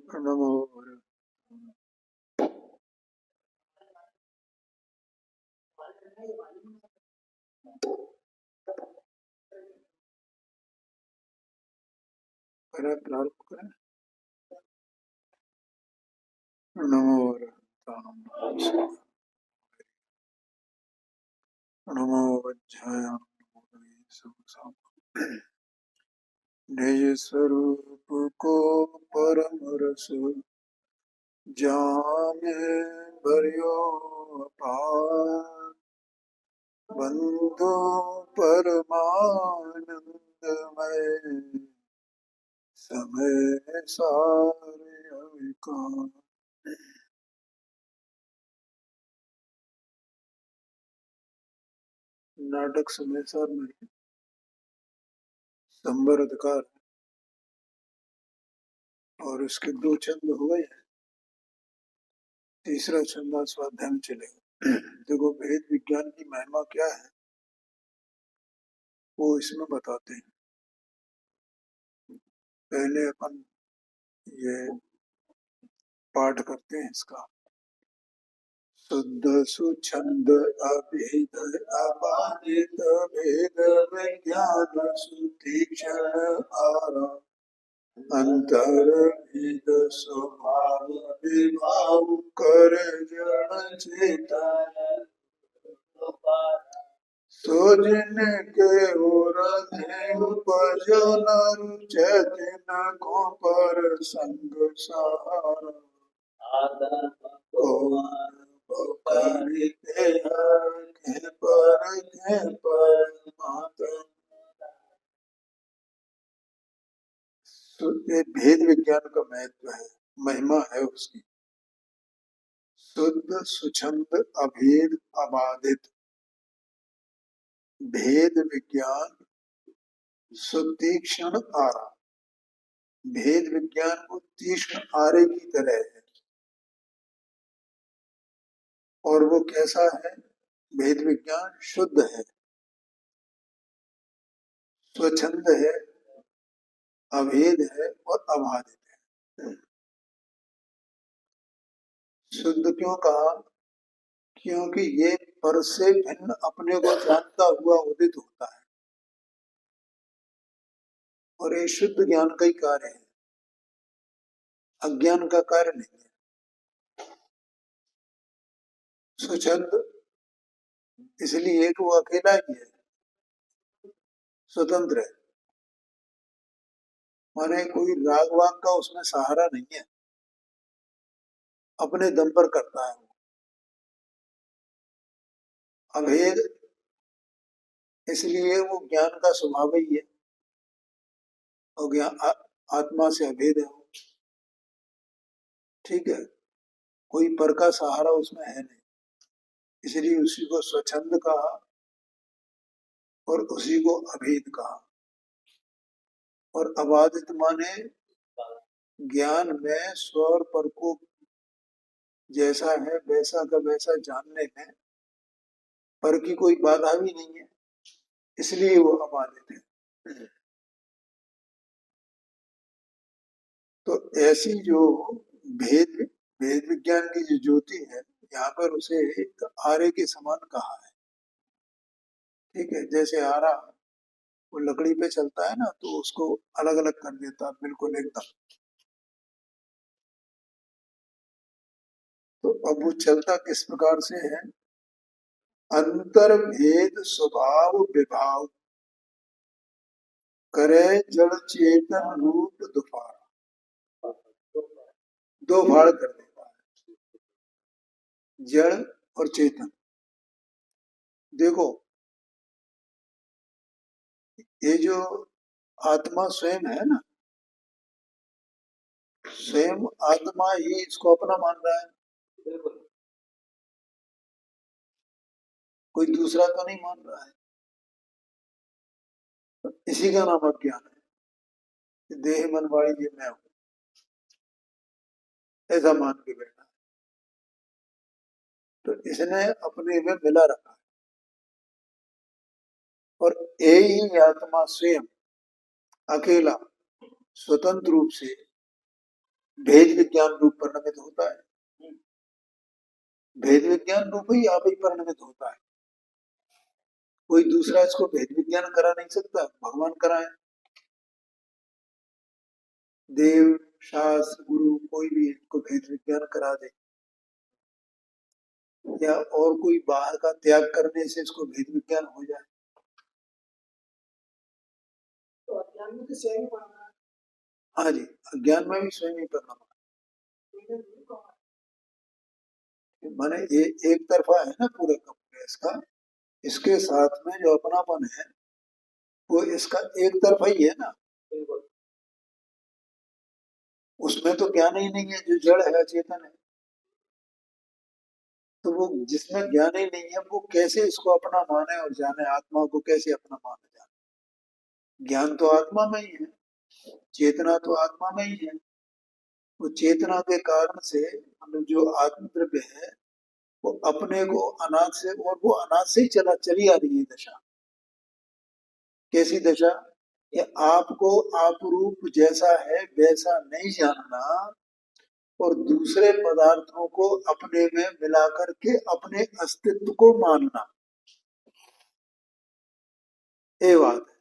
नमो करें प्रारंभ करें। नमो नमो वज्राय निज स्वरूप को परम रस जाने भरियो अपार बंधु परमानंदमय समय सारे अविकार। नाटक समय सार में संबर अधिकार और उसके दो छंद हुए हैं। तीसरा छंद स्वाध्याय में चलेगा। देखो भेद विज्ञान की महिमा क्या है वो इसमें बताते हैं। पहले अपन ये पाठ करते हैं इसका। शुद्ध सुछंद अभेद अबाधित भेद विज्ञान सुतीक्षण आरा अंतर भेद स्वभाव विभाव कर जड़ चेतन सो जिनके ओर उपजो नरु चैतन्य को पर संग सहारा तो ये भेद विज्ञान का महत्व है, महिमा है उसकी। शुद्ध सुछंद अभेद अबाधित भेद विज्ञान सुतीक्ष्ण आरा। भेद विज्ञान को तीक्ष्ण आरे की तरह है। और वो कैसा है? भेद विज्ञान शुद्ध है, स्वच्छंद है, अभेद है और अबाधित है। शुद्ध क्यों कहा? क्योंकि ये पर से भिन्न अपने को जानता हुआ उदित होता है और ये शुद्ध ज्ञान का ही कार्य है, अज्ञान का कार्य नहीं है। स्वच्छंद इसलिए कि वो अकेला ही है, स्वतंत्र है। माने कोई राग वाग का उसमें सहारा नहीं है, अपने दम पर करता है। अभेद इसलिए वो ज्ञान का स्वभाव ही है और ज्ञान आत्मा से अभेद है। ठीक है, कोई पर का सहारा उसमें है नहीं, इसलिए उसी को स्वच्छंद कहा और उसी को अभेद कहा। और अबाधित माने ज्ञान में स्व और पर को जैसा है वैसा का वैसा जानने में पर की कोई बाधा भी नहीं है, इसलिए वो अबाधित है। तो ऐसी जो भेद भेद विज्ञान की जो ज्योति है, यहाँ पर उसे एक आरे के समान कहा है। ठीक है, जैसे आरा वो लकड़ी पे चलता है ना, तो उसको अलग अलग कर देता बिल्कुल एकदम। तो अब वो चलता किस प्रकार से है? अंतर भेद स्वभाव विभाव करे जड़ चेतन रूप दुफारा। दो भाड़ कर देता है, जड़ और चेतन। देखो ये जो आत्मा स्वयं है ना, स्वयं आत्मा ही इसको अपना मान रहा है, कोई दूसरा तो नहीं मान रहा है। इसी का नाम अज्ञान है। देह मन वाणी ये मैं हूं, ऐसा मान के बैठा। तो इसने अपने में मिला रखा है और यही आत्मा स्वयं अकेला स्वतंत्र रूप से भेद विज्ञान रूप परिणमित होता है। भेद विज्ञान रूप ही आप ही परिणमित होता है। कोई दूसरा इसको भेद विज्ञान करा नहीं सकता, भगवान कराए। देव, शास्त्र, गुरु कोई भी इनको भेद विज्ञान करा दे, या और कोई बाहर का त्याग करने से इसको भेद विज्ञान हो जाए। तो अज्ञान में तो स्वयं ही पढ़ना है। हाँ जी, अज्ञान में भी स्वयं ही पढ़ना। माने ये एक तरफा है ना पूरे का पूरा इसका, इसके साथ में जो अपनापन है वो इसका एक तरफा ही है ना। उसमें तो ज्ञान ही नहीं है, जो जड़ है चेतन है। तो वो जिसमें ज्ञान ही नहीं है वो कैसे इसको अपना माने और जाने, आत्मा को कैसे अपना माने जाने। ज्ञान तो आत्मा में ही है, चेतना तो आत्मा में ही है। वो चेतना के कारण से मतलब जो आत्म द्रव्य है वो अपने को अनाद से, और वो अनाद से ही चली आ रही है दशा। कैसी दशा? कि आपको आप रूप जैसा है वैसा नहीं जानना और दूसरे पदार्थों को अपने में मिलाकर के अपने अस्तित्व को मानना, ये बात है।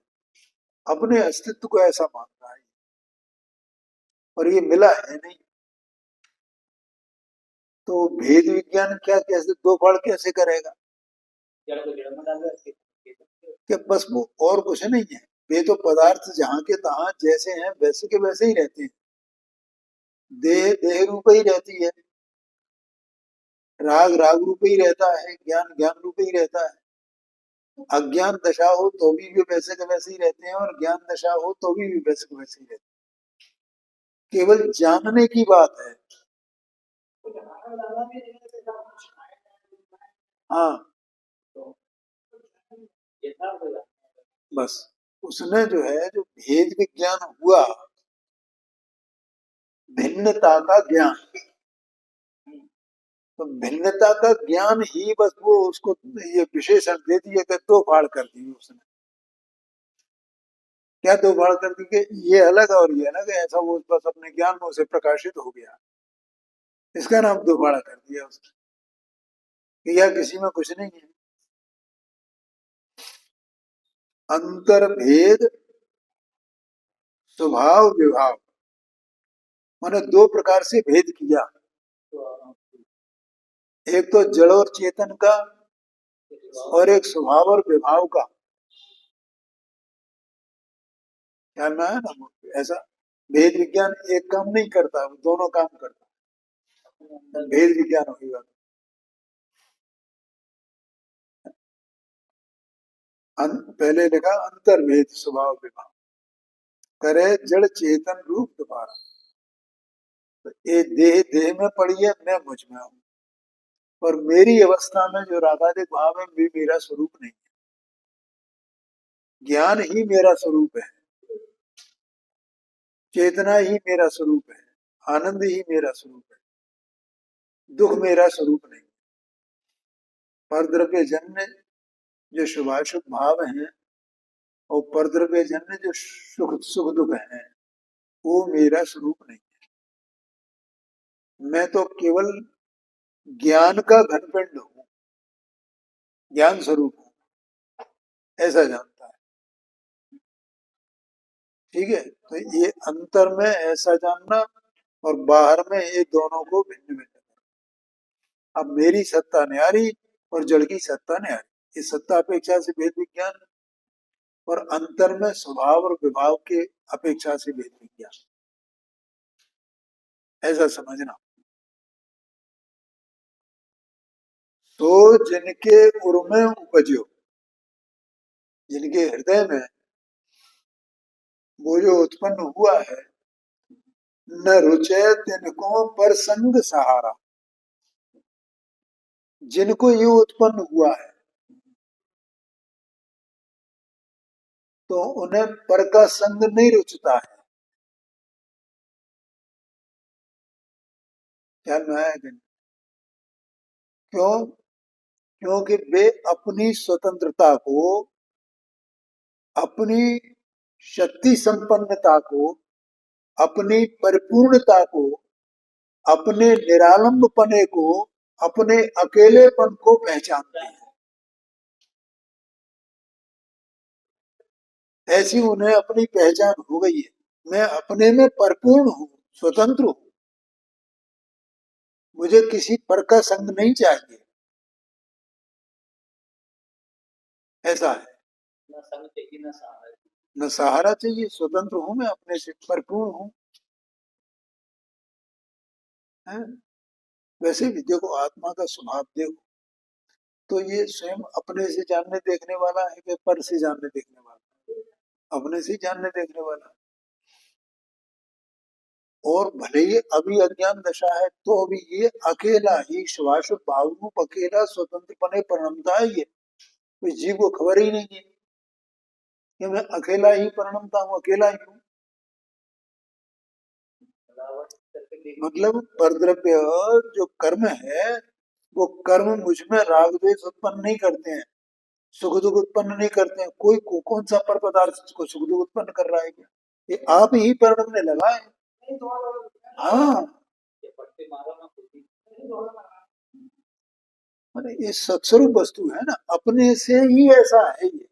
अपने अस्तित्व को ऐसा मानना है, और ये मिला है नहीं। तो भेद विज्ञान क्या, कैसे दो फाड़ कैसे करेगा? कि बस वो और कुछ नहीं है। वे तो पदार्थ जहां के तहां जैसे हैं वैसे के वैसे ही रहते हैं। देह देह रूप ही रहती है, राग राग रूप ही रहता है, ज्ञान ज्ञान रूप ही रहता है। अज्ञान दशा हो तो भी वैसे के वैसे ही रहते हैं, और ज्ञान दशा हो तो भी वैसे के वैसे ही रहते हैं। केवल जानने की बात है। हाँ, बस उसने जो है, जो भेद विज्ञान हुआ, भिन्नता का ज्ञान, तो भिन्नता का ज्ञान ही बस वो उसको ये विशेषण दे दिए कि दो फाड़ कर दी उसने। क्या दो फाड़ कर दी? कि ये अलग और ये अलग है, ऐसा वो बस अपने ज्ञान में उसे प्रकाशित हो गया, इसका नाम दो फाड़ा कर दिया उसने। कि यह किसी में कुछ नहीं है। अंतर भेद स्वभाव विभाव, मैंने दो प्रकार से भेद किया। एक तो जड़ और चेतन का, और एक स्वभाव और विभाव का। ध्यान में है ना? ऐसा भेद विज्ञान एक काम नहीं करता, वो दोनों काम करता है। भेद विज्ञान होगा पहले लिखा अंतर्भेद स्वभाव विभाव, करे जड़ चेतन रूप दोबारा। तो ये देह देह में पड़ी है, मैं मुझ में हूँ, और मेरी अवस्था में जो रागादिक भाव है भी मेरा स्वरूप नहीं है। ज्ञान ही मेरा स्वरूप है, चेतना ही मेरा स्वरूप है, आनंद ही मेरा स्वरूप है, दुख मेरा स्वरूप नहीं। पर द्रव्य जन्य जो शुभाशुभ भाव हैं, और परद्रव्य जन्य जो सुख सुख दुख है, वो मेरा स्वरूप नहीं है। मैं तो केवल ज्ञान का घनपिंड हूँ, ज्ञान स्वरूप हूँ, ऐसा जानता है। ठीक है, तो ये अंतर में ऐसा जानना और बाहर में ये दोनों को भिन्न भिन्न करना। अब मेरी सत्ता न्यारी और जड़ की सत्ता न्यारी, इस सत्ता अपेक्षा से भेद विज्ञान, और अंतर में स्वभाव और विभाव के अपेक्षा से भेद विज्ञान, ऐसा समझना। तो जिनके उर्मे उपजो, जिनके हृदय में वो जो उत्पन्न हुआ है, न रुचे तिनको पर संग सहारा। जिनको ये उत्पन्न हुआ है तो उन्हें पर का संग नहीं रुचता है। ख्याल में आया कि नहीं? क्यों? क्योंकि वे अपनी स्वतंत्रता को, अपनी शक्ति संपन्नता को, अपनी परिपूर्णता को अपने निरालंबपने को, अपने अकेलेपन को पहचानते हैं। ऐसी उन्हें अपनी पहचान हो गई है। मैं अपने में परिपूर्ण हूँ, स्वतंत्र हूँ, मुझे किसी पर का संग नहीं चाहिए, ऐसा है। न संग चाहिए न सहारा, न सहारा चाहिए, स्वतंत्र हूँ मैं, अपने से परिपूर्ण हूँ। वैसे भी देखो, आत्मा का स्वभाव देखो, तो ये स्वयं अपने से जानने देखने वाला है कि पर से जानने देखने वाला? अपने से जानने देखने वाला। और भले ही अभी अज्ञान दशा है, तो अभी ये अकेला ही श्वास भावरूप अकेला स्वतंत्रपने परिणमता है। ये इस जीव को खबर ही नहीं है कि मैं अकेला ही परिणमता हूँ, अकेला ही हूँ। मतलब परद्रव्य जो कर्म है, वो कर्म मुझ में राग द्वेष उत्पन्न नहीं करते हैं, सुख दुख उत्पन्न नहीं करते हैं। कौन सा पर पदार्थ को सुख दुख उत्पन्न कर रहा है क्या? ये आप ही परिणमने लगा है। हाँ, माने ये सत्स्वरूप वस्तु है ना, अपने से ही ऐसा है ये,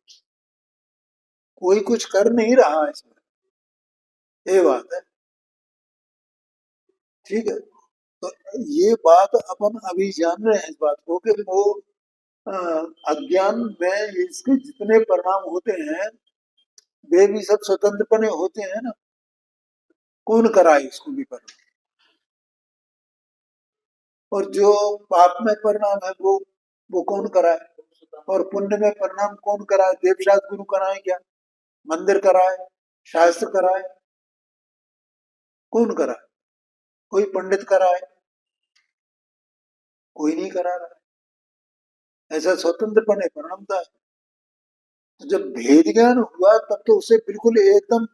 कोई कुछ कर नहीं रहा है इसमें, ये बात है। ठीक है, तो ये बात अपन अभी जान रहे हैं इस बात को कि वो अ, अज्ञान में इसके जितने परिणाम होते हैं, वे भी सब स्वतंत्रपने होते हैं ना। कौन कराए इसको भी परिणाम? और जो पाप में परिणाम है, वो कौन कराए? और पुण्य में परिणाम कौन कराए? देवशास्त्र गुरु कराए क्या? मंदिर कराए? शास्त्र कराए? कौन कराए? कोई पंडित कराए? कोई नहीं करा रहा है। ऐसा स्वतंत्रपने परिणमता है। तो जब भेद ज्ञान हुआ, तब तो उसे बिल्कुल एकदम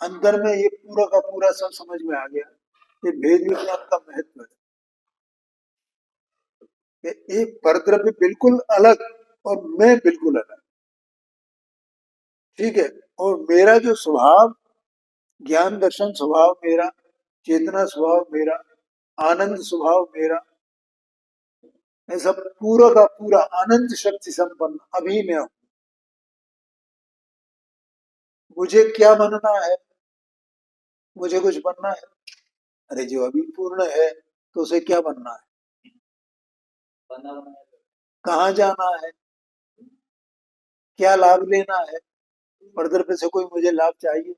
अंदर में ये पूरा का पूरा सब समझ में आ गया, ये भेद विज्ञान का महत्व है कि एक परद्रव्य बिल्कुल अलग और मैं बिल्कुल अलग। ठीक है, और मेरा जो स्वभाव, ज्ञान दर्शन स्वभाव मेरा, चेतना स्वभाव मेरा, आनंद स्वभाव मेरा, ऐसा पूरा का पूरा अनंत शक्ति संपन्न अभी मैं हूं। मुझे क्या बनना है? मुझे कुछ बनना है? अरे जो अभी पूर्ण है, तो उसे क्या बनना है? कहाँ जाना है? क्या लाभ लेना है? परद्रव्य से कोई मुझे लाभ चाहिए?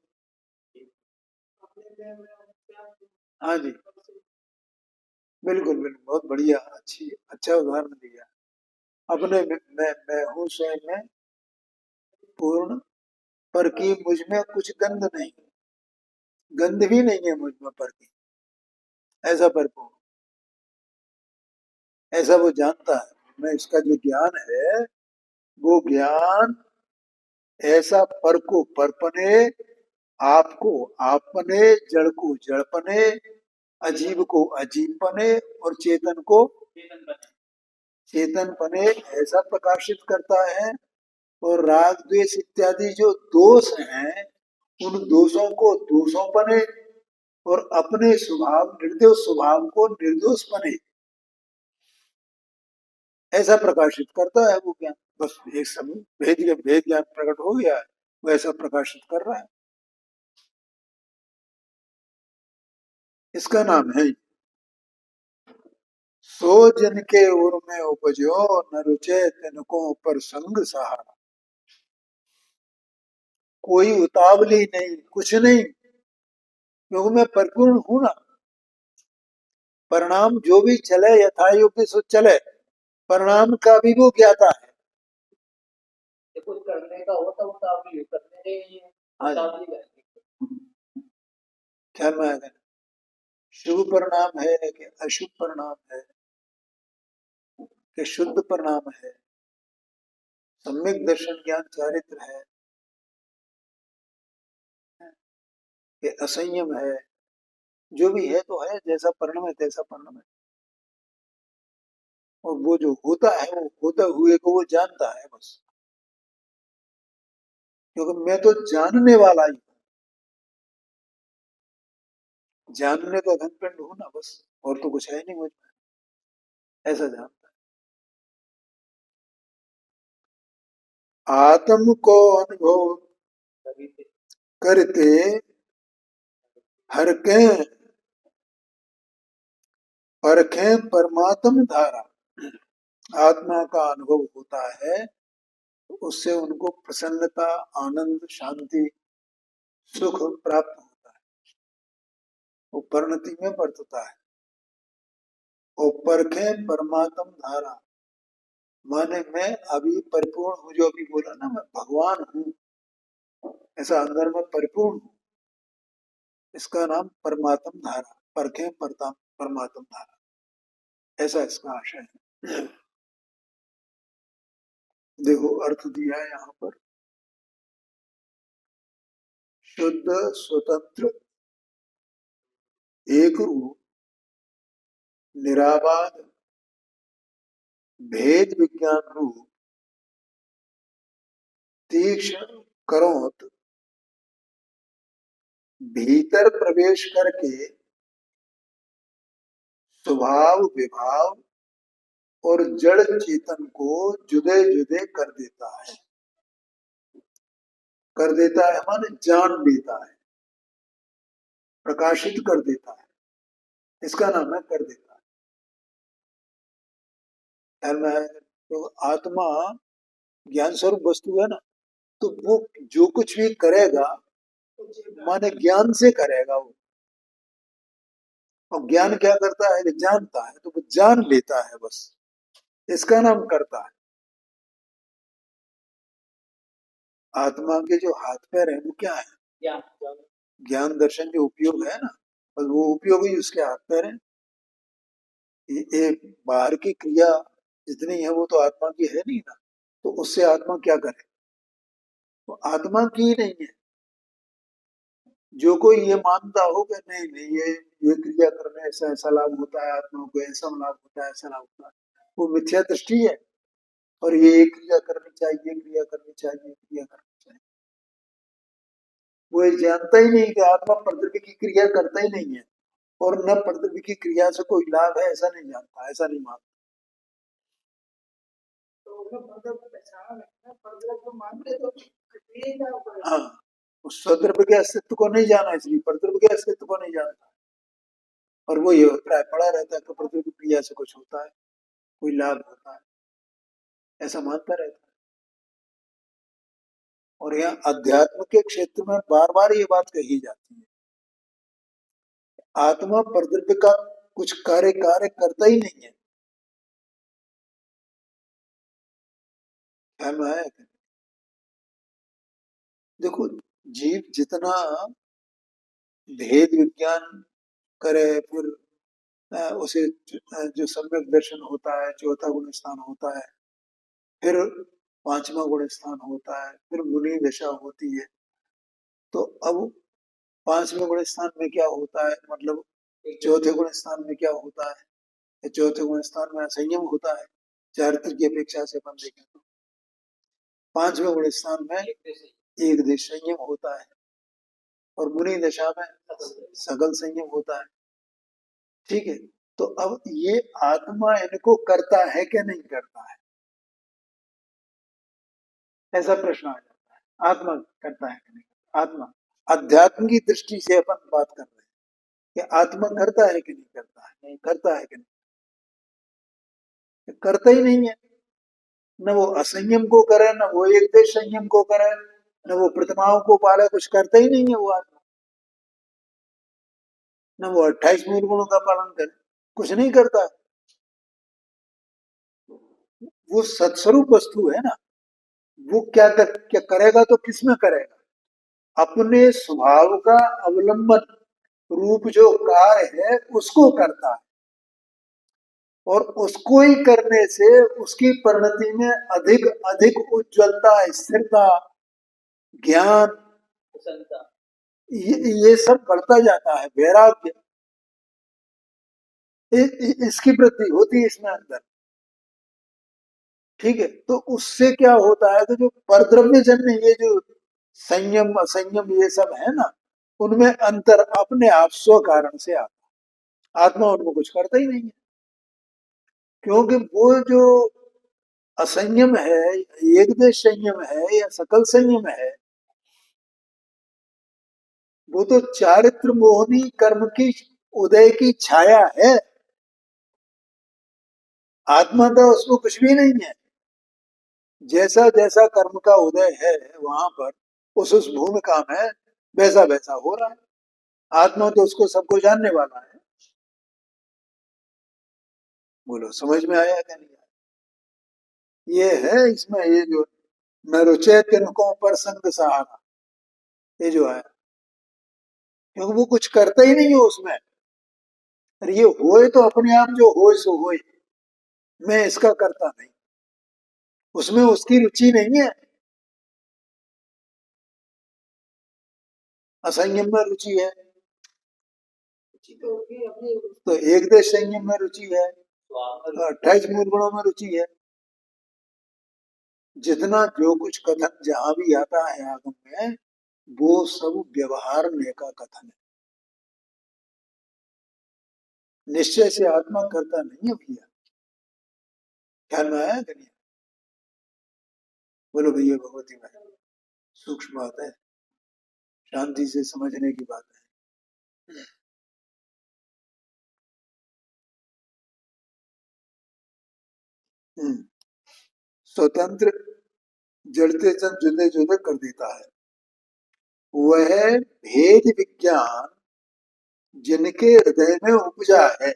हाँ जी, बिल्कुल बिल्कुल, बहुत बढ़िया, अच्छा उदाहरण दिया। अपने मैं हूँ स्वयं में पूर्ण, पर की मुझ में कुछ गंध नहीं, गंध भी नहीं है मुझ में पर की, ऐसा परिपूर्ण, ऐसा वो जानता है। मैं इसका जो ज्ञान है, वो ज्ञान ऐसा पर को परपने, आपको आपने, जड़ को जड़पने, अजीव को अजीबपने और चेतन को चेतनपने ऐसा प्रकाशित करता है। और राग द्वेष इत्यादि जो दोष हैं, उन दोषों को दोषोंपने और अपने स्वभाव निर्दोष स्वभाव को निर्दोषपने ऐसा प्रकाशित करता है वो ज्ञान। बस एक समय भेद ज्ञान प्रकट हो गया है, वो ऐसा प्रकाशित कर रहा है। इसका नाम है सो जन के उर में उपजो, न रुचे तिनको पर संग सहारा। कोई उतावली नहीं, कुछ नहीं, क्योंकि मैं परिपूर्ण हूं ना। परिणाम जो भी चले यथा योग्य सो चले, परिणाम का भी वो ज्ञाता है। कुछ करने का हो तो उतावली करने नहीं है। हाँ, क्या मैं शुभ परिणाम है कि अशुभ परिणाम है, कि शुद्ध परिणाम है, सम्यक दर्शन ज्ञान चारित्र है, कि असंयम है, जो भी है तो है, जैसा परिणाम है तैसा परिणाम है। और वो जो होता है, वो होते हुए को वो जानता है बस, क्योंकि मैं तो जानने वाला ही हूँ, जानने का घनपिंड हूं ना बस। और तो कुछ है नहीं मुझ में, ऐसा जानता है। आत्म को अनुभव करते हर के परखे परमात्म धारा। आत्मा का अनुभव होता है तो उससे उनको प्रसन्नता, आनंद, शांति, सुख प्राप्त होता है, वो परिणति में बरतता है। और परखे परमात्म धारा माने मैं अभी परिपूर्ण हूँ, जो अभी बोला ना मैं भगवान हूँ, ऐसा अंदर में परिपूर्ण हूँ, इसका नाम परमात्म धारा, परखे परमात्म धारा, ऐसा इसका आशय है। देखो अर्थ दिया है यहाँ पर, शुद्ध स्वतंत्र एक रूप निराबाद भेद विज्ञान रूप तीक्ष्ण करोत भीतर प्रवेश करके स्वभाव विभाव और जड़ चेतन को जुदे जुदे कर देता है। कर देता है माने जान देता है, प्रकाशित कर देता है, इसका नाम है कर देता है। तो आत्मा ज्ञान स्वरूप वस्तु है ना, तो वो जो कुछ भी करेगा माने ज्ञान से करेगा वो। और ज्ञान क्या करता है कि जानता है, तो वो जान लेता है बस, इसका नाम करता है। आत्मा के जो हाथ पैर है वो क्या है? ज्ञान दर्शन जो उपयोग है ना, बस वो उपयोग ही उसके हाथ पैर है। ये बाहर की क्रिया जितनी है वो तो आत्मा की है नहीं ना, तो उससे आत्मा क्या करे? तो आत्मा की ही नहीं है। जो कोई ये मानता हो कि नहीं नहीं ये क्रिया करने ऐसा ऐसा लाभ होता है, आत्मा को ऐसा लाभ होता है, ऐसा लाभ होता है, वो मिथ्या दृष्टि है। और ये क्रिया करनी चाहिए, क्रिया करनी चाहिए, क्रिया करनी चाहिए, वो ये जानता ही नहीं कि आत्मा प्रकृति की क्रिया करता ही नहीं है, और न प्रकृति की क्रिया से कोई लाभ है, ऐसा नहीं जानता, ऐसा नहीं मानता। हाँ, उस स्वद्रव्य के अस्तित्व को नहीं जाना, इसलिए परद्रव्य के अस्तित्व को नहीं जानता। और वो ये अभिप्राय पड़ा रहता है कि प्रकृति की क्रिया से कुछ होता है, कोई लाभ होता है, ऐसा मानता रहता है। और यहाँ अध्यात्म के क्षेत्र में बार बार ये बात कही जाती है, आत्मा प्रकृति का कुछ कार्य करता ही नहीं है। ख्याल में आया? देखो, जीव जितना भेद विज्ञान करे, फिर उसे जो सम्यक दर्शन होता है, चौथा गुण स्थान होता है, फिर पांचवा गुण स्थान होता है, फिर मुनि दशा होती है। तो अब पांचवें गुण स्थान में क्या होता है, मतलब चौथे गुण स्थान में क्या होता है? चौथे गुण स्थान में संयम होता है, चारित्र की अपेक्षा से अपन देखें तो। पांचवें गुण स्थान में एक देश संयम होता है, और मुनि दशा में सगल संयम होता है। ठीक है, तो अब ये आत्मा इनको करता है कि नहीं करता है, ऐसा प्रश्न आ जाता है। आत्मा करता है कि नहीं? आत्मा अध्यात्म की दृष्टि से अपन बात कर रहे हैं कि आत्मा करता है कि नहीं करता है, नहीं करता है कि नहीं, करता ही नहीं है। न वो असंयम को करे, न वो एक देश संयम को करे, न वो प्रतिमाओं को पाले, कुछ करता ही नहीं है वो आत्मा। न वो 28 मूल गुणों का पालन करे, कुछ नहीं करता। वो सत्स्वरूप वस्तु है ना, वो क्या करेगा, तो किसमें करेगा? अपने स्वभाव का अवलंबन रूप जो कार्य है उसको करता है, और उसको ही करने से उसकी परिणति में अधिक अधिक उज्ज्वलता, स्थिरता, ज्ञान, ये सब बढ़ता जाता है। वैराग्य, इसकी वृद्धि होती है इसमें अंदर। ठीक है, तो उससे क्या होता है कि जो परद्रव्य जन्य ये जो संयम असंयम ये सब है ना, उनमें अंतर अपने आप स्व कारण से आता है। आत्मा उनमें कुछ करता ही नहीं है, क्योंकि वो जो असंयम है, एक देश संयम है या सकल संयम है, वो तो चारित्र मोहनी कर्म की उदय की छाया है। आत्मा का उसमें कुछ भी नहीं है। जैसा जैसा कर्म का उदय है वहां पर उस भूमिका में वैसा वैसा हो रहा है। आत्मा तो उसको सबको जानने वाला है। बोलो समझ में आया क्या नहीं आया? ये है इसमें, ये जो न रुचे तिनकों पर संग सहारा, ये जो है, क्योंकि वो कुछ करता ही नहीं है उसमें। और ये होए तो अपने आप जो होए सो होए, मैं इसका करता नहीं, उसमें उसकी रुचि नहीं है। असंयम में रुचि है, तो एक देश संयम में रुचि है, तो 28 मूल गुणों में रुचि है। जितना जो कुछ कथन जहां भी आता है आगम में, वो सब व्यवहार में का कथन है। निश्चय से आत्मा करता नहीं है भैया। ख्याल में आया कि नहीं? बोलो भैया भगवती में सूक्ष्म बात है, शांति से समझने की बात है। स्वतंत्र जड़ते जन जुदे जुदे कर देता है। वह भेद विज्ञान जिनके हृदय में उपजा है,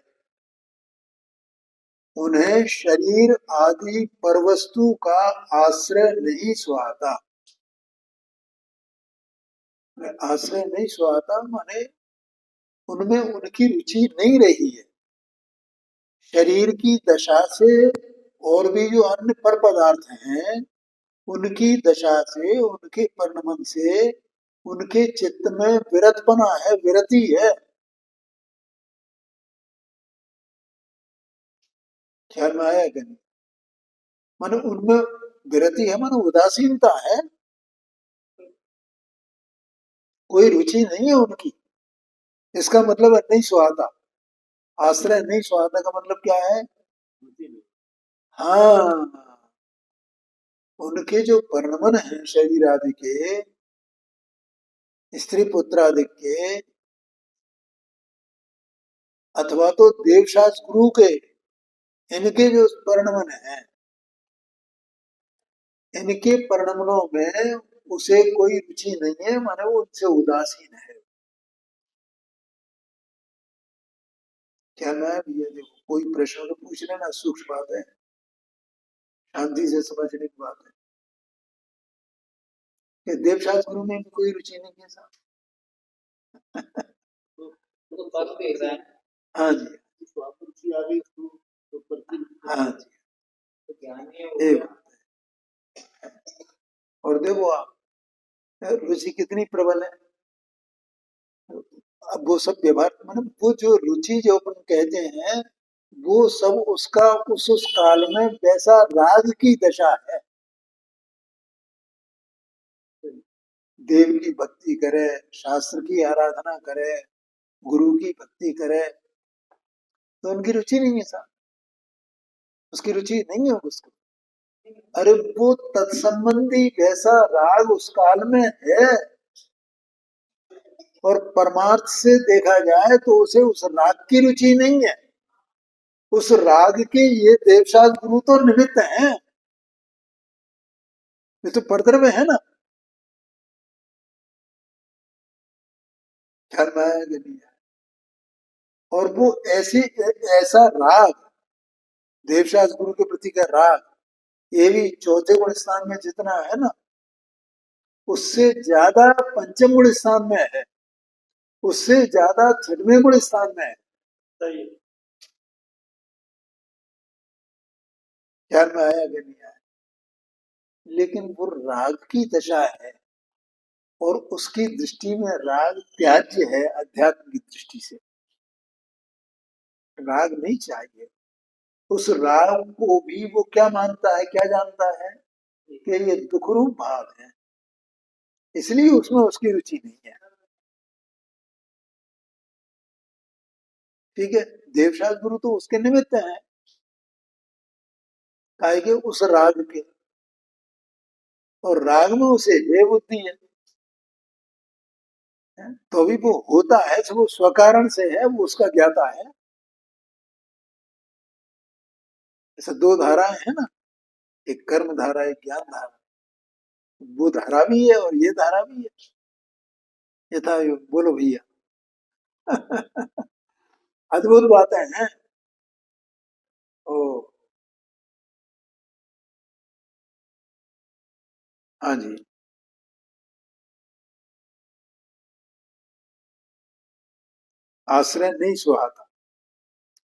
उन्हें शरीर आदि परवस्तु का आश्रय नहीं सुहाता। आश्रय नहीं सुहाता माने उनमें उनकी रुचि नहीं रही है। शरीर की दशा से और भी जो अन्य पर पदार्थ हैं, उनकी दशा से, उनके परिणमन से उनके चित्त में विरतपना है, विरति है। ख्याल में आया कि नहीं? मानो उनमें विरति है, मानो उदासीनता है, कोई रुचि नहीं है उनकी। इसका मतलब है नहीं सुहाता। आश्रय नहीं सुहाता का मतलब क्या है? हाँ, उनके जो परिणमन है शरीर आदि के, स्त्री पुत्र आदि के, अथवा तो देवशास्त्र गुरु के, इनके जो परिणमन है, इनके परिणमनों में उसे कोई रुचि नहीं है, माने वो उनसे उदासीन है। क्या ना भैया, देखो कोई प्रश्न तो पूछ लेना, सूक्ष्म बात है, शांति से समझने की बात है कि देवशास्त्र गुरु में भी कोई रुचि नहीं है साहब। तो पद देख रहा है। हाँ जी, हाँ जी, ये बात है। और देखो आप, रुचि कितनी प्रबल है। अब वो सब व्यवहार, मतलब वो जो रुचि जो अपन कहते हैं, वो सब उसका उस काल में वैसा राग की दशा है। देव की भक्ति करे, शास्त्र की आराधना करे, गुरु की भक्ति करे, तो उनकी रुचि नहीं है साहब, उसकी रुचि नहीं है उसको। अरे वो तत्संबंधी वैसा राग उस काल में है, और परमार्थ से देखा जाए तो उसे उस राग की रुचि नहीं है। उस राग के ये देवशास्त्र गुरु तो निमित्त हैं, ये तो परद्रव्य है ना। ख्याल में आया कि नहीं आया? और वो ऐसी ऐसा राग, देवशास्त्र गुरु के प्रति का राग, ये भी चौथे गुण स्थान में जितना है ना, उससे ज्यादा पंचम गुण स्थान में है, उससे ज्यादा छठवें गुण स्थान में है। सही। ख्याल में आया कि नहीं आया? लेकिन वो राग की दशा है, और उसकी दृष्टि में राग त्याज्य है अध्यात्म की दृष्टि से। राग नहीं चाहिए। उस राग को भी वो क्या मानता है, क्या जानता है कि ये दुख रूप भाव है, इसलिए उसमें उसकी रुचि नहीं है। ठीक है, देवशास्त्र गुरु तो उसके निमित्त हैं, काहे के उस राग के, और राग में उसे हे बुद्धि है, तो अभी वो होता है, वो स्वकारण से है, वो उसका ज्ञाता है। ऐसा दो धाराएं है ना, एक कर्म धारा, एक ज्ञान धारा। वो धारा भी है और ये धारा भी है। यथा बोलो भैया। अद्भुत बातें हैं। ओ, हाँ जी। आश्रय नहीं सुहाता,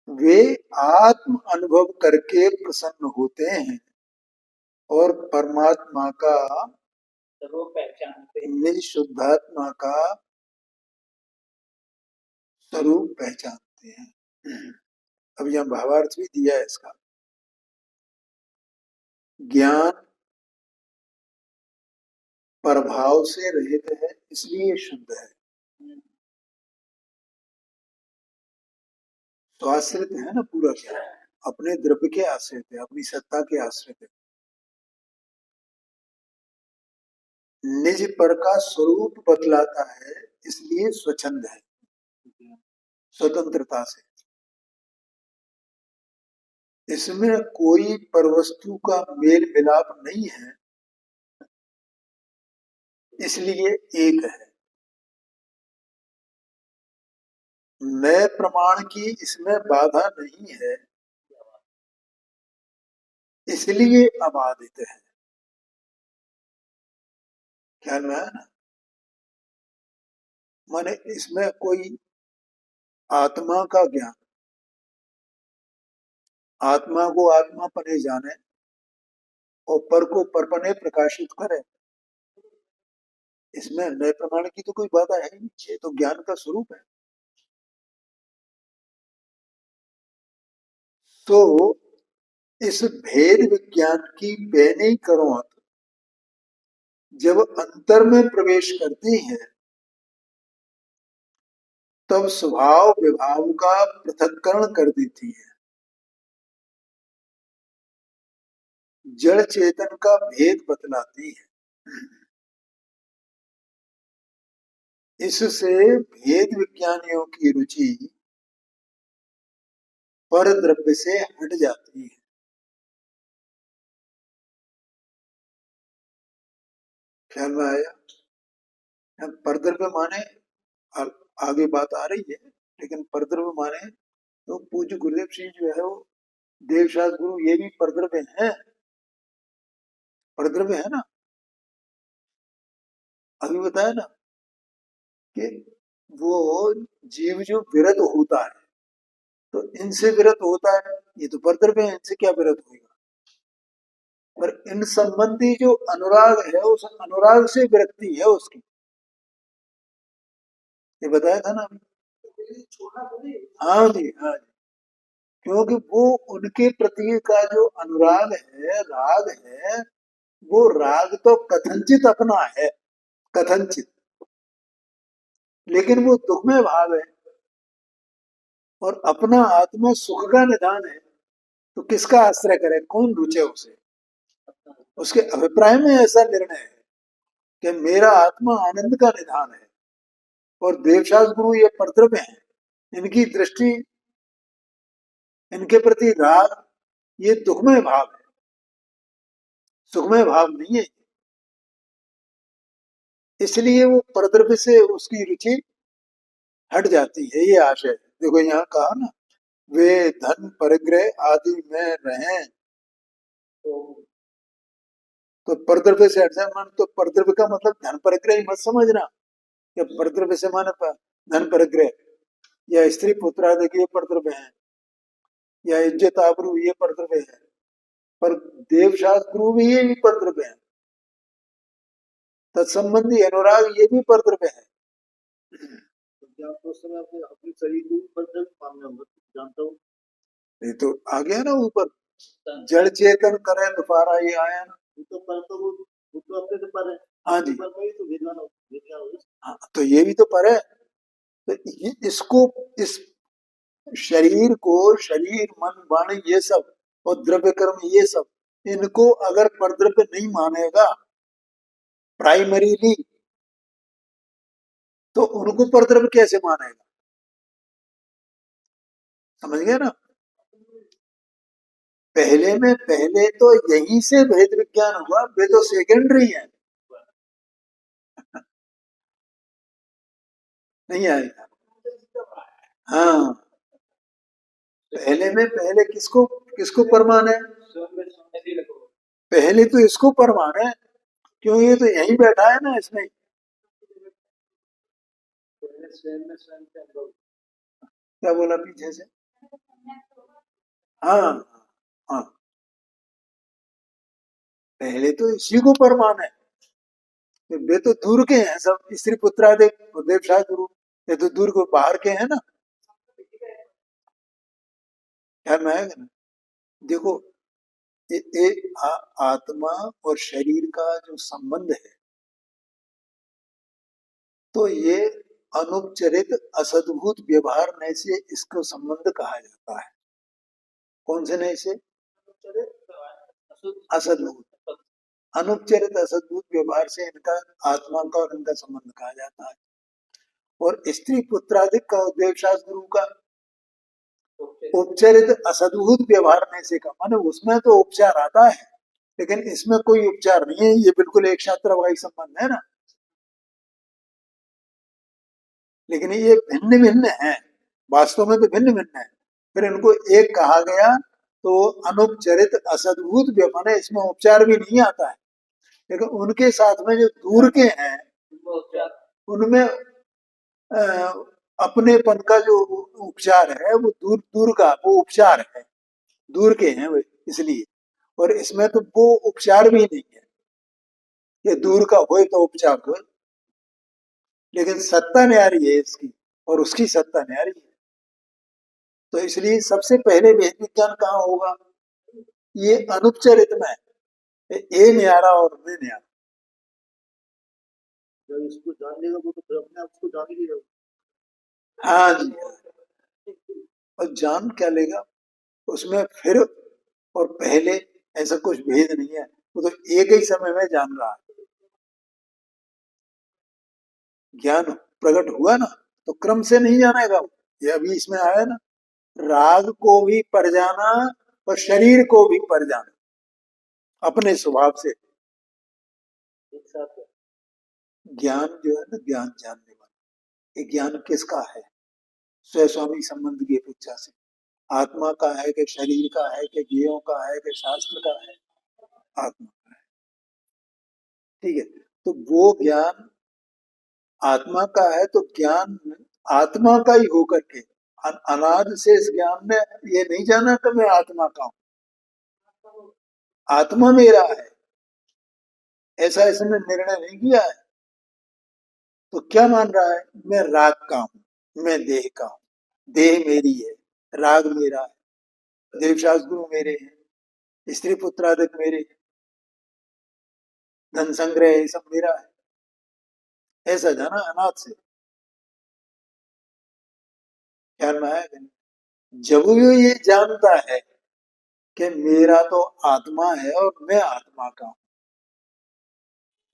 वे आत्म अनुभव करके प्रसन्न होते हैं और परमात्मा का स्वरूप पहचानते हैं, निज शुद्धात्मा का स्वरूप पहचानते हैं। अब यहाँ भावार्थ भी दिया है इसका। ज्ञान प्रभाव से रहित है, इसलिए शुद्ध है। तो आश्रित है ना पूरा ज्ञान, अपने द्रव्य के आश्रित है, अपनी सत्ता के आश्रित है। निज पर का स्वरूप बतलाता है, इसलिए स्वच्छंद है, स्वतंत्रता से। इसमें कोई परवस्तु का मेल मिलाप नहीं है, इसलिए एक है। नए प्रमाण की इसमें बाधा नहीं है, इसलिए अबाधित है। ख्याल में आया ना? माने इसमें कोई आत्मा का ज्ञान, आत्मा को आत्मा पने जाने और पर को परपने प्रकाशित करे, इसमें नए प्रमाण की तो कोई बाधा है ही नहीं, ये तो ज्ञान का स्वरूप है। तो इस भेद विज्ञान की पैनी करोत जब अंतर में प्रवेश करती है, तब स्वभाव विभाव का पृथक्करण कर देती है, जड़ चेतन का भेद बतलाती है। इससे भेद विज्ञानियों की रुचि पर द्रव्य से हट जाती है। ख्याल में आया? परद्रव्य माने, आगे बात आ रही है, लेकिन परद्रव्य माने तो पूज्य गुरुदेव सिंह जो है वो देवशास्त्र गुरु, ये भी परद्रव्य है, परद्रव्य है ना। अभी बताया ना कि वो जीव जो विरत होता है, तो इनसे विरत होता है, ये तो परद्रव्य है, इनसे क्या विरत होगा। पर इन संबंधी जो अनुराग है, उस अनुराग से विरक्ति है उसकी, ये बताया था ना अभी। हाँ जी, हाँ जी। क्योंकि वो उनके प्रति का जो अनुराग है, राग है, वो राग तो कथनचित अपना है, कथनचित, लेकिन वो दुखमय भाव है और अपना आत्मा सुख का निधान है। तो किसका आश्रय करे, कौन रुचे उसे। उसके अभिप्राय में ऐसा निर्णय है कि मेरा आत्मा आनंद का निधान है, और देवशास्त्र गुरु ये परद्रव्य हैं, इनकी दृष्टि, इनके प्रति राग, ये दुखमय भाव है, सुखमय भाव नहीं है। इसलिए वो परद्रव्य से उसकी रुचि हट जाती है, ये आशय। देखो यहाँ कहा ना, वे धन परिग्रह आदि में रहें, तो परद्रव्य से हट जाए, मान तो परद्रव्य का मतलब धन परिग्रह ही मत समझना, कि परद्रव्य से माने धन परिग्रह, या स्त्री पुत्र आदि के परद्रव्य है, या इज्जत आबरू ये परद्रव्य है, पर देवशास्त्र गुरु भी ये भी परद्रव्य है, तत्संबंधी अनुराग ये भी परद्रव्य है। अपने शरीर को परद्रव्य मानना होगा, जानता हूँ। नहीं तो आ गया ना ऊपर, जड़ चेतन करे दोबारा ये आया ना, तो पर तो वो तो अपने से पर है। हाँ जी, पर नहीं तो विद्वान, हाँ, तो ये भी तो पर है। तो इसको, इस शरीर को, शरीर मन वाणी ये सब और द्रव्य कर्म ये सब, इनको अगर परद्रव्य नहीं मानेगा प्राइमरीली, तो उनको परद्रव्य कैसे मानेगा? समझ गए ना? पहले में पहले तो यहीं से भेद विज्ञान हुआ, वे तो सेकेंडरी है। नहीं आएगा। हाँ, पहले में पहले किसको, किसको परमान है? पहले तो इसको परमान है, क्यों? ये तो यहीं बैठा है ना इसमें। क्या बोला पीछे से? हाँ हाँ, पहले तो इसी को परमान है। वे तो दूर के हैं सब, स्त्री पुत्रादि देवशाह गुरु, ये तो दूर को बाहर के हैं ना। ख्याल में आएगा ना? देखो, आत्मा और शरीर का जो संबंध है, तो ये अनुपचरित असद्भुत व्यवहार नय से इसको संबंध कहा जाता है। कौन से नय से? असद्भुत, अनुपचरित असद्भुत व्यवहार से इनका, आत्मा का और इनका संबंध कहा जाता है। और स्त्री पुत्रादिक का उद्देव शास्त्र गुरु का उपचरित असद्भुत व्यवहार में से का माने उसमें तो उपचार आता है, लेकिन इसमें कोई उपचार नहीं है, ये बिल्कुल एक शास्त्रवाही संबंध है ना। लेकिन ये भिन्न भिन्न है, वास्तव में तो भिन्न भिन्न है, फिर इनको एक कहा गया। तो अनुपचरित असद्भुत व्यवहार है, इसमें उपचार भी नहीं आता है, लेकिन उनके साथ में जो दूर के हैं उनमें अपनेपन का जो उपचार है वो दूर दूर का वो उपचार है, दूर के हैं वो, इसलिए। और इसमें तो वो उपचार भी नहीं है, ये दूर का हो तो उपचार हो, लेकिन सत्ता न्यारी है इसकी और उसकी सत्ता न्यारी है। तो इसलिए सबसे पहले वेद विज्ञान कहाँ होगा? ये अनुपचरित में, ए न्यारा और मैं न्यारा। जब इसको जान लेगा वो तो फिर अपने आप उसको जान ही लेगा। हाँ जी, और जान क्या लेगा उसमें फिर, और पहले ऐसा कुछ भेद नहीं है, वो तो एक ही समय में जान रहा है। ज्ञान प्रकट हुआ ना, तो क्रम से नहीं जानेगा वो, ये अभी इसमें आया ना, राग को भी पर जाना और शरीर को भी पर जाना अपने स्वभाव से। ज्ञान जो है ना, ज्ञान जानने वाला, ये ज्ञान किसका है? स्वस्वामी संबंध की अपेक्षा से आत्मा का है कि शरीर का है कि जीवों का है कि शास्त्र का है? आत्मा का है। ठीक है, तो वो ज्ञान आत्मा का है, तो ज्ञान आत्मा का ही होकर के अनादि से इस ज्ञान ने ये नहीं जाना कि मैं आत्मा का हूं, आत्मा मेरा है, ऐसा इसने निर्णय नहीं किया है। तो क्या मान रहा है? मैं राग का हूं, मैं देह का हूं, देह मेरी है, राग मेरा है, देवशास्त्र गुरु मेरे हैं, स्त्री पुत्रादिक मेरे, धन संग्रह ये सब मेरा है, ऐसा जाना अनाथ से। ख्याल में आया? जब वो ये जानता है कि मेरा तो आत्मा है और मैं आत्मा का हूं,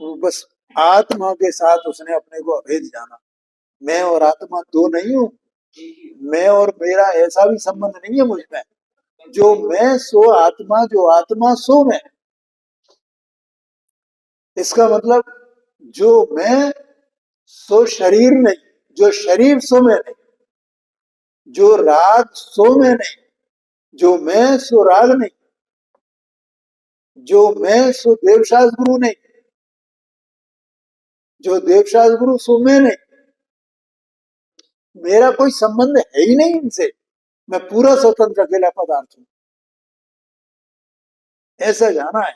वो बस आत्मा के साथ उसने अपने को अभेद जाना। मैं और आत्मा दो नहीं हूं, मैं और मेरा ऐसा भी संबंध नहीं है मुझ में। जो मैं सो आत्मा, जो आत्मा सो मैं। इसका मतलब जो मैं सो शरीर नहीं, जो शरीर सो मैं नहीं, जो राग सो मैं नहीं, जो मैं सो राग नहीं, जो मैं सो देवशास गुरु नहीं, जो देवशास गुरु सो मैं नहीं, मेरा कोई संबंध है ही नहीं इनसे, मैं पूरा स्वतंत्र अकेला पदार्थ हूं, ऐसा जाना है।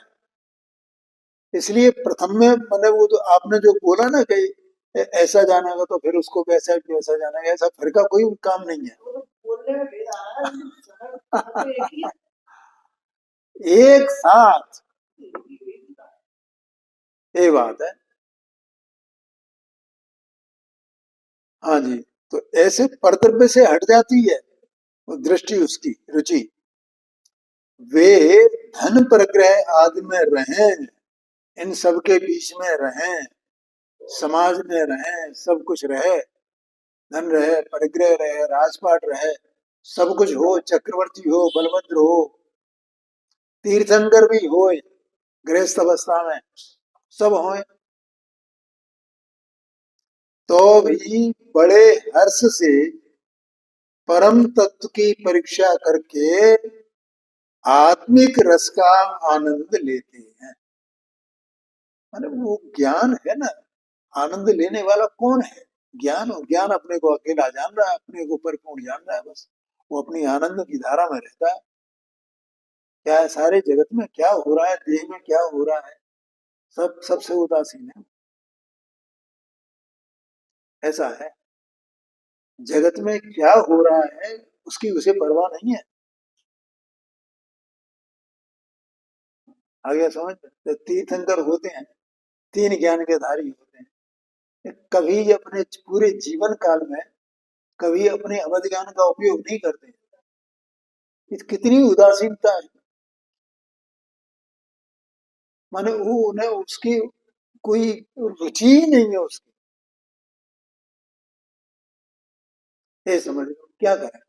इसलिए प्रथम में मैंने वो तो आपने जो बोला ना कि ऐसा जानेगा तो फिर उसको वैसा वैसा जानेगा, ऐसा फिर का कोई काम नहीं है। एक साथ, ये बात है। हाँ जी, तो ऐसे परद्रव्य से हट जाती है, वो दृष्टि उसकी रुचि, वे धन परग्रह आदि में रहें, इन सब के बीच में रहें, समाज में रहें, सब कुछ रहे, धन रहे, परिग्रह रहे, राजपाट रहे, सब कुछ हो, चक्रवर्ती हो, बलभद्र हो, तीर्थंकर भी हो, गृहस्थ अवस्था में सब हो, तो भी बड़े हर्ष से परम तत्व की परीक्षा करके आत्मिक रस का आनंद लेते हैं। माने वो ज्ञान है ना, आनंद लेने वाला कौन है? ज्ञान। ज्ञान अपने को अकेला जान रहा है, अपने को परिपूर्ण जान रहा है, बस वो अपनी आनंद की धारा में रहता है। क्या है सारे जगत में क्या हो रहा है, देह में क्या हो रहा है, सब सबसे उदासीन है। ऐसा है, जगत में क्या हो रहा है उसकी उसे परवाह नहीं है। आगे समझ, तो तीर्थंकर होते हैं, तीन ज्ञान के धारी होते हैं, कभी अपने पूरे जीवन काल में कभी अपने अवध ज्ञान का उपयोग नहीं करते। कितनी उदासीनता है, माने वो उन्हें उसकी कोई रुचि ही नहीं है उसकी। ये समझ लो क्या करें।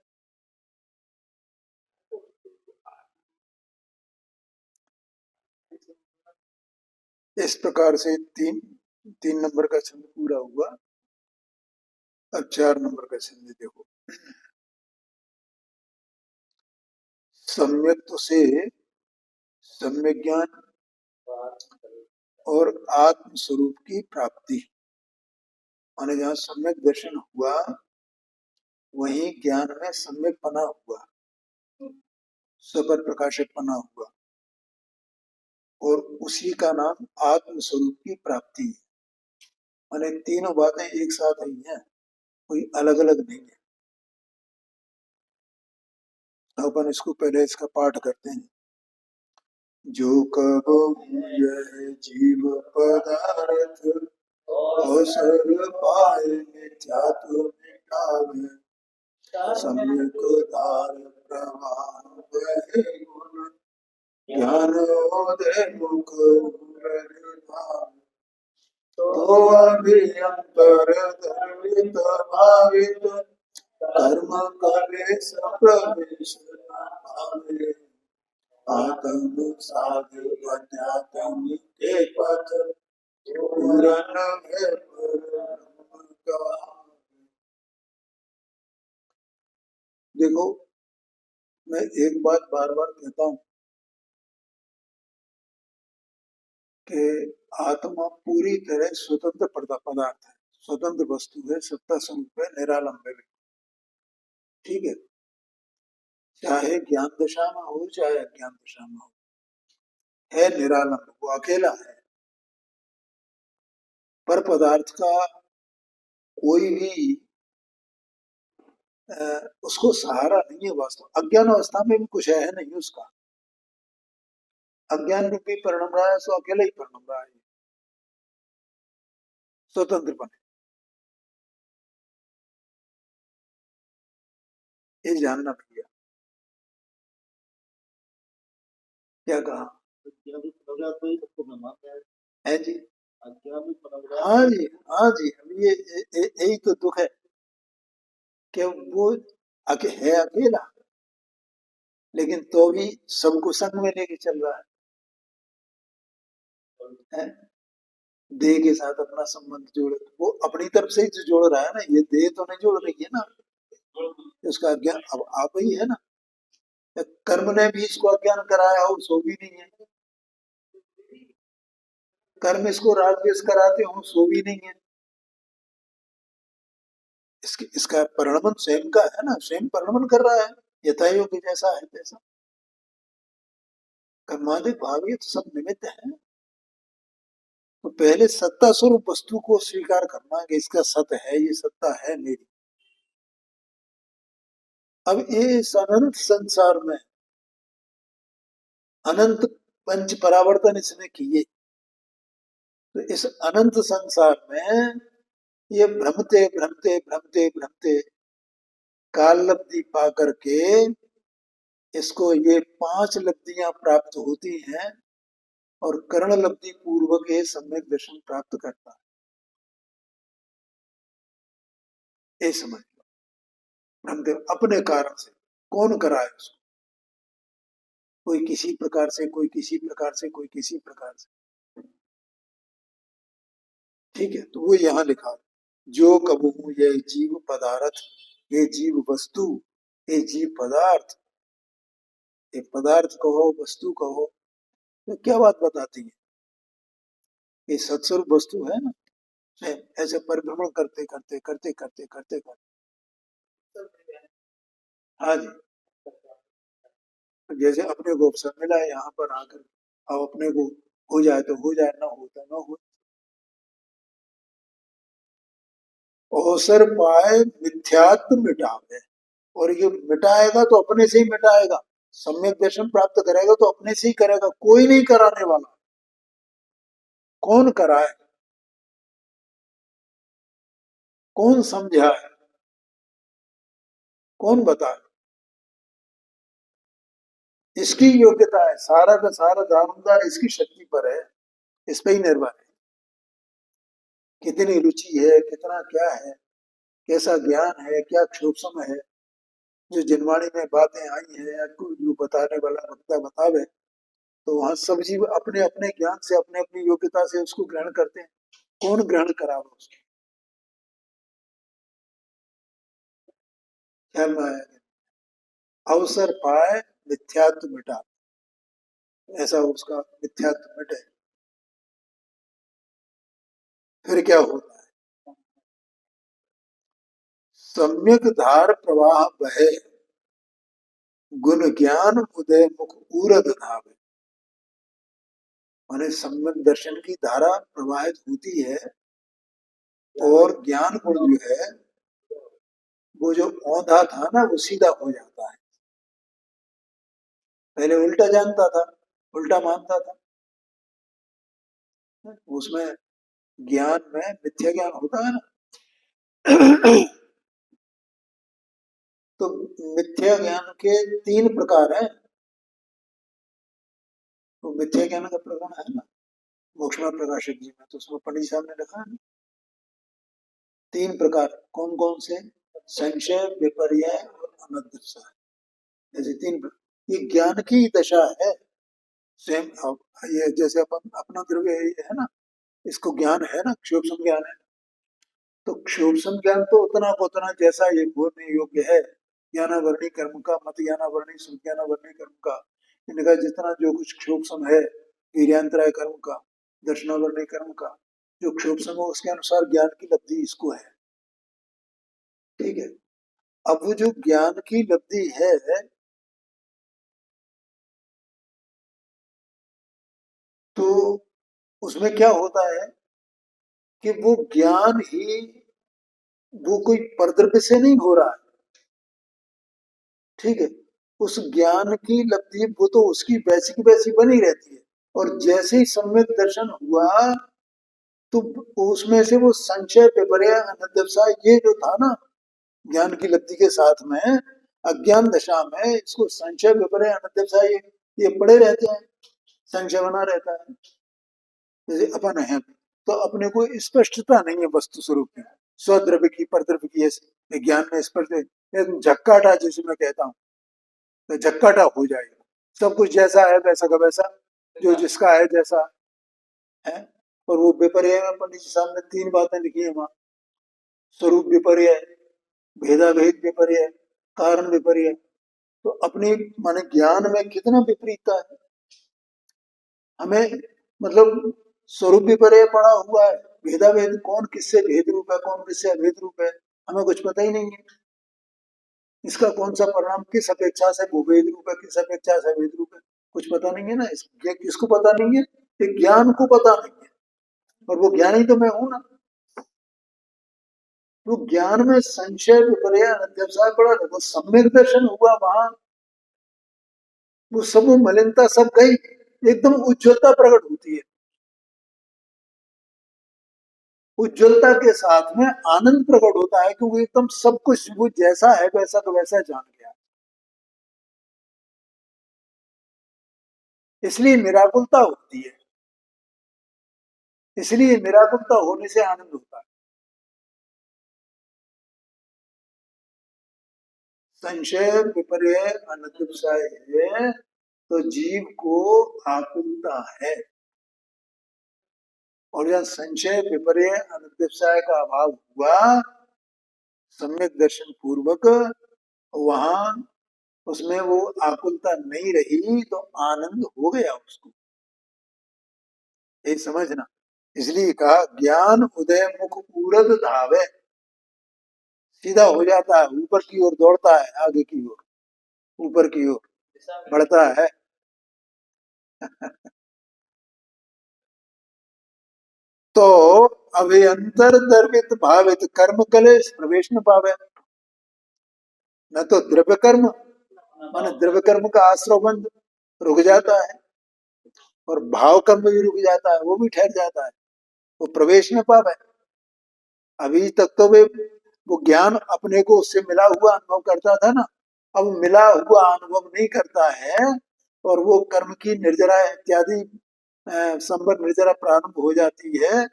इस प्रकार से तीन तीन नंबर का छंद पूरा हुआ। अब 4 नंबर का छंद देखो। सम्यक से सम्यक ज्ञान और आत्म स्वरूप की प्राप्ति, माने जहाँ सम्यक दर्शन हुआ वहीं ज्ञान में सम्यक पना हुआ, सपर प्रकाशक पना हुआ, और उसी का नाम आत्म स्वरूप की प्राप्ति है। माने तीनों बातें एक साथ ही हैं, कोई अलग अलग नहीं है। तो अपन इसको पहले इसका पाठ करते हैं। जो कहो यह जीव पदार्थ, अवसर पाए मिथ्यात्व मिटावे, सम्यक धार प्रवाह बहे गुण, ज्ञानोदय मुख तो अभियंतर धर्मित भावित, कर्म कलेश प्रवेश भावे, आत्म साधु अध्यात्म के पथ पूरन है परम का। देखो, मैं एक बात बार बार कहता हूँ कि आत्मा पूरी तरह स्वतंत्र पदार्थ है, स्वतंत्र वस्तु है, सत्ता स्वरूप है, निरालंब है। ठीक है, चाहे ज्ञान दशा में हो चाहे अज्ञान दशा में हो, है निरालंब, वो अकेला है। पर पदार्थ का कोई भी उसको सहारा नहीं है। वास्तव अज्ञान अवस्था में भी कुछ है नहीं उसका, अज्ञान रूपी परिणम रहा है, सो अकेला ही परिणम रहा है, स्वतंत्र बने। ये जानना भैया। क्या कहा है जी? हाँ जी, हाँ जी, यही तो दुख है कि वो है अकेला, लेकिन तो भी सबको संग में लेके चल रहा है। देह के साथ अपना संबंध जोड़, वो अपनी तरफ से ही तो जोड़ रहा है ना, ये देह तो नहीं जोड़ रही है ना, उसका अज्ञान अब आप ही है ना। कर्म ने भी इसको अज्ञान कराया हो सो भी नहीं है, कर्म इसको राजद्वेष कराते हो सो भी नहीं है। इसका परिणमन स्वयं का है ना, स्वयं परिणमन कर रहा है, यथा योग्य जैसा है तैसा। कर्मादि भाव ये तो सब निमित्त है। तो पहले सत्ता स्वरूप वस्तु को स्वीकार करना कि इसका सत है, ये सत्ता है मेरी। अब इस अनंत संसार में अनंत पंच परावर्तन इसने किए, तो इस अनंत संसार में ये भ्रमते भ्रमते भ्रमते भ्रमते काल लब्धि पा करके इसको ये 5 लब्धियां प्राप्त होती हैं और कर्ण लब्धि पूर्वक ये सम्यक दर्शन प्राप्त करता है। ये समझ लो, ब्रह्मदेव अपने कारण से। कौन कराए उसको? कोई किसी प्रकार से, कोई किसी प्रकार से, कोई किसी प्रकार से। ठीक है, तो वो यहाँ लिखा, जो कबहू ये जीव पदार्थ, ये जीव वस्तु, ये जीव पदार्थ, ये पदार्थ कहो वस्तु कहो, तो क्या बात बताती है? ये सत्स्वरूप वस्तु है ना, ऐसे परिभ्रमण करते करते करते करते करते करते। हाँ जी, जैसे अपने को अवसर मिला है यहाँ पर आकर, अब अपने को हो जाए तो हो जाए, ना होता ना हो। अवसर पाए मिथ्यात्व मिटावे, और ये मिटाएगा तो अपने से ही मिटाएगा। सम्यक दर्शन प्राप्त करेगा तो अपने से ही करेगा, कोई नहीं कराने वाला। कौन कराए? कौन समझाए? कौन बताए? इसकी योग्यता है, सारा का सारा दारोमदार इसकी शक्ति पर है, इस पे ही निर्भर है। कितनी रुचि है, कितना क्या है, कैसा ज्ञान है, क्या क्षोभसम है, जो जिनवाणी में बातें आई है या जो बताने वाला वक्ता बतावे, तो वहां सब जीव अपने अपने ज्ञान से, अपने अपनी योग्यता से उसको ग्रहण करते हैं। कौन ग्रहण करावे उसको? ख्याल में आया? अवसर पाए मिथ्यात्व मिटा, ऐसा उसका मिथ्यात्व मिटे, फिर क्या होता है? सम्यक धार प्रवाह बहे, गुण ज्ञान उदय मुख उरद धावे। माने सम्यक दर्शन की धारा प्रवाहित होती है और ज्ञान गुण जो है, वो जो औंधा था ना, वो सीधा हो जाता है। पहले उल्टा जानता था, उल्टा मानता था, उसमें ज्ञान में मिथ्या ज्ञान होता है ना। तो मिथ्या ज्ञान के 3 प्रकार हैं। तो मिथ्या ज्ञान का प्रकरण है ना मोक्षमा प्रकाशक जी में, तो उसमें पंडित साहब ने लिखा है 3 प्रकार। कौन कौन से? संशय, विपर्य और अनधिष्ठा। ऐसे 3 ये ज्ञान की दशा है। स्वयं ये जैसे अपन अपना द्रव्य है ना, इसको ज्ञान है ना, क्षोभ ज्ञान है। तो क्षोभ ज्ञान तो उतना को उतना जैसा ये बोलने योग्य है, ज्ञानावरणी कर्म का, मत ज्ञानावरणी सुज्ञानावरणी कर्म का, इनका जितना जो कुछ क्षोभ है, वीर्यांतराय कर्म का, दर्शनावरणी कर्म का, जो क्षोभ है उसके अनुसार ज्ञान की लब्धि इसको है। ठीक है, अब वो जो ज्ञान की लब्धि है, तो उसमें क्या होता है कि वो ज्ञान ही, वो कोई परद्रव्य से नहीं हो रहा है। ठीक है, उस ज्ञान की लब्धि वो तो उसकी वैसी की वैसी बनी रहती है, और जैसे ही सम्यक दर्शन हुआ तो उसमें से वो संशय, विपर्य, अनध्यवसाय, ये जो था ना ज्ञान की लब्धि के साथ में, अज्ञान दशा में इसको संशय, विपर्य, अनध्यवसाय ये पड़े रहते हैं, संशय बना रहता है। जैसे अपन है, तो अपने को स्पष्टता नहीं है वस्तु स्वरूप में, स्वद्रव्य की, परद्रव्य की, ऐसे ज्ञान में स्पष्ट है। झक्काटा जिसे मैं कहता हूँ, तो झक्काटा हो जाएगा, सब कुछ जैसा है वैसा का वैसा, जो जिसका है जैसा है। और वो विपर्य में पंडित जी साहब ने 3 बातें लिखी है वहां, स्वरूप विपर्य, भेदाभेद विपर्य, कारण विपर्य। तो अपनी माने ज्ञान में कितना विपरीतता है हमें, मतलब स्वरूप विपर्य पड़ा हुआ है, भेदाभेद, कौन किससे भेद रूप है, कौन किससे अभेद रूप है, हमें कुछ पता ही नहीं है। इसका कौन सा परिणाम किस अपेक्षा से वो भेद रूप है, किस अपेक्षा से अभेद रूप है, कुछ पता नहीं है ना। ये किसको पता नहीं है? ये ज्ञान को पता नहीं है, और वो ज्ञानी तो मैं हूं ना। तो ज्ञान में संशय, विपर्य, अनध्यवसाय पड़ा, वो सम्यक दर्शन हुआ वहां, वो सब मलिनता सब गई, एकदम उज्ज्वलता प्रकट होती है। उज्ज्वलता के साथ में आनंद प्रकट होता है, क्योंकि एकदम सब कुछ वो जैसा है वैसा का वैसा जान गया। इसलिए निराकुलता होती है, इसलिए निराकुलता होने से आनंद होता है। संशय विपर्य अनतिपसाय है, तो जीव को आकुलता है। और जब संशय विपर्य अनतिपसाय का अभाव हुआ सम्यक दर्शन पूर्वक, वहां उसमें वो आकुलता नहीं रही, तो आनंद हो गया उसको, ये समझना। इसलिए कहा ज्ञान उदय मुख उरद धावे, सीधा हो जाता है, ऊपर की ओर दौड़ता है, आगे की ओर, ऊपर की ओर बढ़ता है। तो अभ्यंतर दर्पित भावित कर्म कलेश प्रवेश न पावे। न तो द्रव्य कर्म, माने द्रव्य कर्म का आश्रव बंध रुक जाता है, और भाव कर्म भी रुक जाता है, वो भी ठहर जाता है, वो प्रवेश न पावे। अभी तक तो वे वो ज्ञान अपने को उससे मिला हुआ अनुभव करता था ना, अब मिला हुआ अनुभव नहीं करता है, और वो कर्म की निर्जरा इत्यादि संबर निर्जरा प्रारंभ हो जाती है,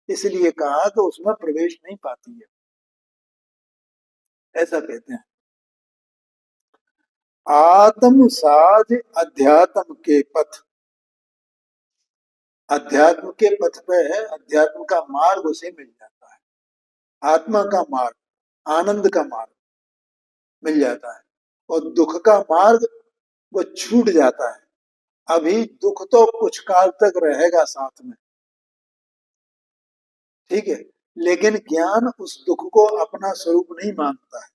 इसलिए कहा तो उसमें प्रवेश नहीं पाती है, ऐसा कहते हैं। आत्म साध अध्यात्म के पथ, अध्यात्म के पथ पे है, अध्यात्म का मार्ग उसे मिल जाता है, आत्मा का मार्ग, आनंद का मार्ग मिल जाता है, और दुख का मार्ग वो छूट जाता है। अभी दुख तो कुछ काल तक रहेगा साथ में, ठीक है, लेकिन ज्ञान उस दुख को अपना स्वरूप नहीं मानता है,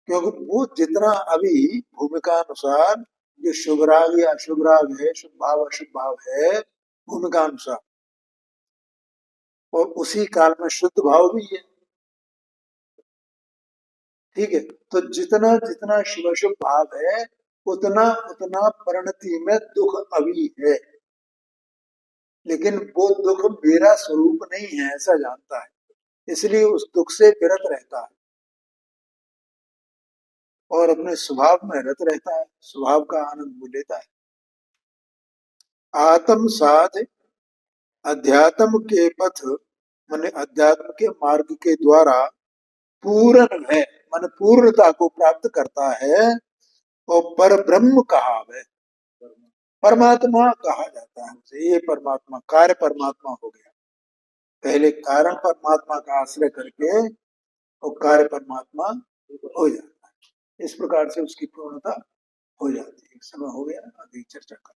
क्योंकि वो जितना अभी भूमिका अनुसार जो शुभ राग या अशुभ राग है, शुभ भाव अशुभ भाव है, भूमिका अनुसार, और उसी काल में शुद्ध भाव भी है, ठीक है। तो जितना जितना शुभ शुभ भाव है, उतना उतना परिणति में दुख अभी है, लेकिन वो दुख मेरा स्वरूप नहीं है ऐसा जानता है, इसलिए उस दुख से विरत रहता है, और अपने स्वभाव में रत रहता है, स्वभाव का आनंद वो लेता है। आत्म साध अध्यात्म के पथ, माने अध्यात्म के मार्ग के द्वारा पूर्ण है, माने पूर्णता को प्राप्त करता है, और पर ब्रह्म कहा है, परमात्मा कहा जाता है उसे, ये परमात्मा कार्य परमात्मा हो गया, पहले कारण परमात्मा का आश्रय करके और कार्य परमात्मा हो जाता है, इस प्रकार से उसकी पूर्णता हो जाती है। समय हो गया, अभी चर्चा कर